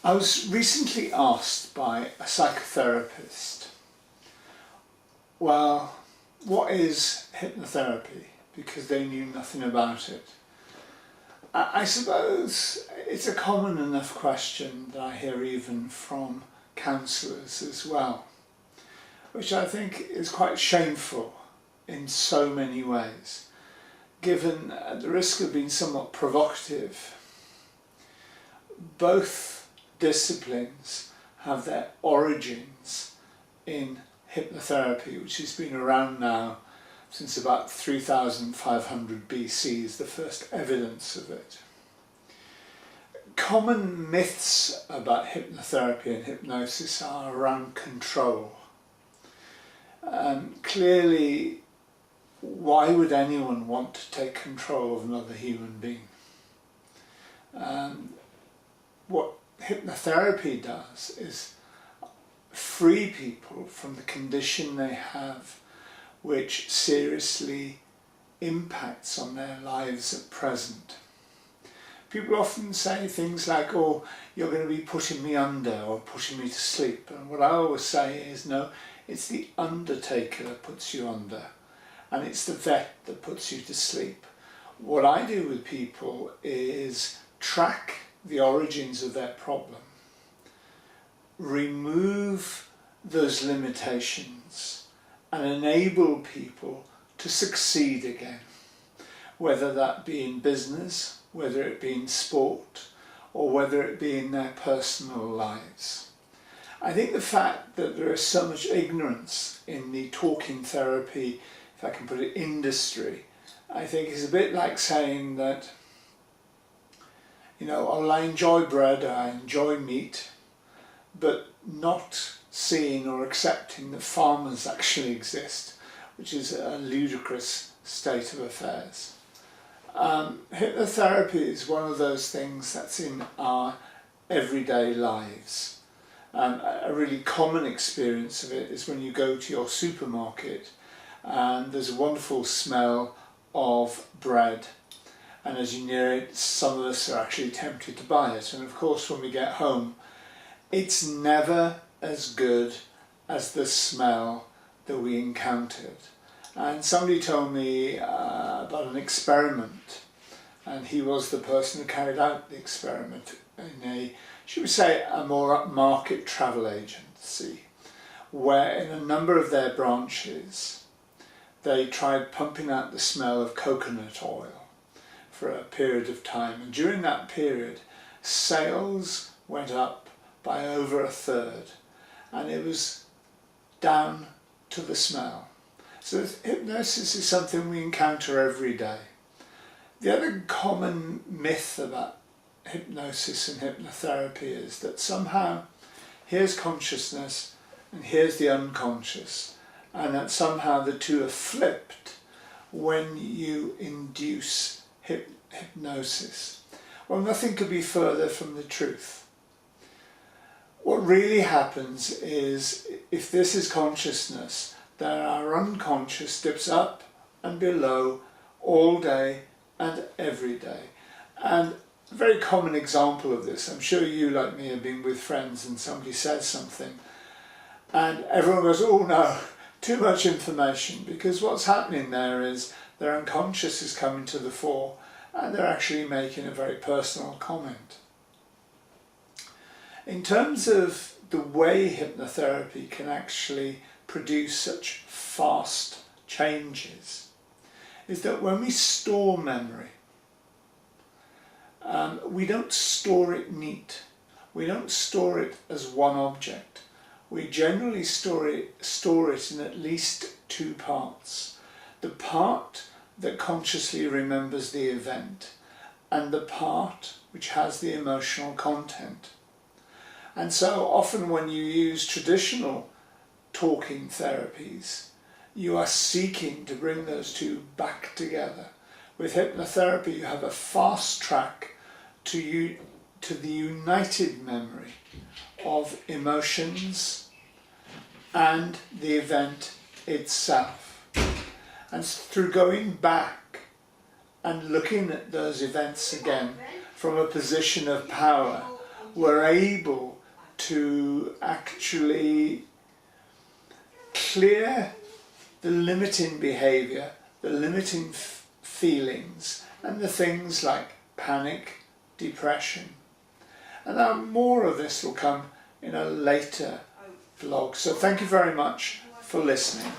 I was recently asked by a psychotherapist, well, what is hypnotherapy? Because they knew nothing about it. I suppose it's a common enough question that I hear even from counsellors as well, which I think is quite shameful in so many ways, given the risk of being somewhat provocative. Both disciplines have their origins in hypnotherapy, which has been around now since about 3500 BC is the first evidence of it. Common myths about hypnotherapy and hypnosis are around control. Clearly, why would anyone want to take control of another human being? What hypnotherapy does is free people from the condition they have, which seriously impacts on their lives at present. People often say things like, oh, you're going to be putting me under or putting me to sleep. And what I always say is, no, it's the undertaker that puts you under, and it's the vet that puts you to sleep. What I do with people is track the origins of their problem, remove those limitations and enable people to succeed again, whether that be in business, whether it be in sport, or whether it be in their personal lives. I think the fact that there is so much ignorance in the talking therapy, if I can put it, industry, I think is a bit like saying that, you know, oh, I enjoy bread, I enjoy meat, but not seeing or accepting that farmers actually exist, which is a ludicrous state of affairs. Hypnotherapy is one of those things that's in our everyday lives. A really common experience of it is when you go to your supermarket and there's a wonderful smell of bread. And as you near it, some of us are actually tempted to buy it. And of course, when we get home, it's never as good as the smell that we encountered. And somebody told me about an experiment, and he was the person who carried out the experiment in a, should we say, a more upmarket travel agency, where in a number of their branches, they tried pumping out the smell of coconut oil for a period of time, and during that period sales went up by over 1/3, and it was down to the smell. So hypnosis is something we encounter every day. The other common myth about hypnosis and hypnotherapy is that somehow here's consciousness and here's the unconscious, and that somehow the two are flipped when you induce hypnosis. Well, nothing could be further from the truth. What really happens is, if this is consciousness, then our unconscious dips up and below all day and every day. And a very common example of this, I'm sure you, like me, have been with friends and somebody says something and everyone goes, oh no, too much information, because what's happening there is their unconscious is coming to the fore and they're actually making a very personal comment. In terms of the way hypnotherapy can actually produce such fast changes, is that when we store memory, we don't store it neat. We don't store it as one object. We generally store it in at least two parts. The part that consciously remembers the event, and the part which has the emotional content. And so often when you use traditional talking therapies, you are seeking to bring those two back together. With hypnotherapy, you have a fast track to the united memory of emotions and the event itself. And through going back and looking at those events again from a position of power, we're able to actually clear the limiting behaviour, the limiting feelings, and the things like panic, depression. And now more of this will come in a later vlog. So thank you very much for listening.